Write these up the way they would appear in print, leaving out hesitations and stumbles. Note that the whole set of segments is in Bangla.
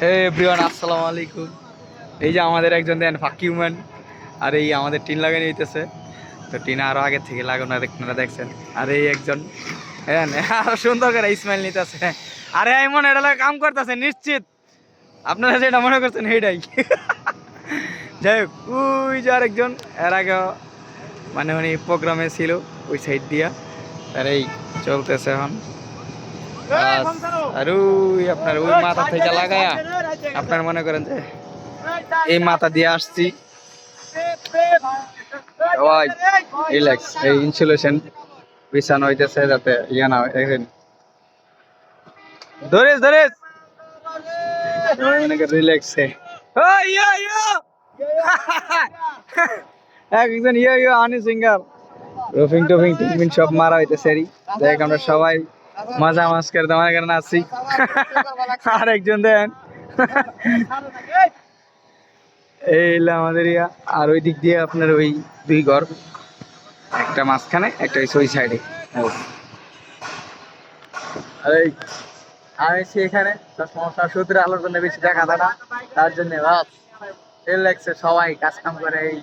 হে এভরিওয়ান, আসসালামু আলাইকুম। এই যে আমাদের একজন দেন ফাঁকি ম্যান, আর এই আমাদের টিন লাগানো নিতেছে। তো টিন আরো আগে থেকে লাগানো আপনারা দেখছেন। আর এই একজন হ্যাঁ আরো সুন্দর করে ইসমাইল নিতেছে। আরে এমন এটা লাগে কাম করতেছে নিশ্চিত, আপনারা যেটা মনে করছেন সেইটাই। যাই হোক, ওই যে আরেকজন এর আগে মানে উনি প্রোগ্রামে ছিল ওই সাইড দিয়া, আর এই চলতেছে এখন। আর ওই আপনার ওই মাথা থেকে লাগায়া আপনার মনে করেন যে এই মাথা দিয়ে আসছি সবাই রিল্যাক্স, এই ইনসুলেশন বিছানো হইতেছে যাতে ইয়ে না হয়। দেখেন ধরেস ধরেস রিল্যাক্সে একজন ইয়ে আনি সিঙ্গার রফিং টফিং টিফিন সব মারা হইতেছে। দেখ আমরা সবাই মজা মাস করে তোমার কারণে আসছি। আর একজন দেন এই আমাদের ইয়া, আর ওই দিক দিয়ে আপনার ওই দুই ঘর, একটা মাঝখানে একটা ওই সাইডে। এই আমি এখানে সমস্যা সূত্রে আলোর জন্য বেশি দেখা যায় না, তার জন্য তেল লাগছে সবাই কাজ কাম করে। এই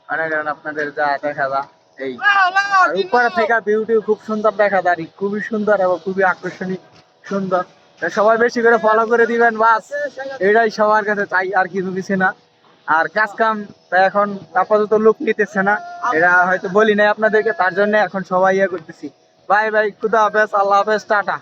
মনে করেন আপনাদের যা দেখা যায় এই উপরে থেকে বিউটি খুব সুন্দর দেখা যায়, খুবই সুন্দর এবং খুবই আকর্ষণীয় সুন্দর। সবাই বেশি করে ফলো করে দিবেন, বাস এটাই সবার কাছে চাই, আর কিছু কিছু না। আর কাজ কাম এখন আপাতত লোক নিতেছে না, এটা হয়তো বলি নাই আপনাদেরকে, তার জন্য এখন সবাই ইয়ে করতেছি। বাই বাই, খুদা হাফেজ, আল্লাহ হাফেজ, টাটা।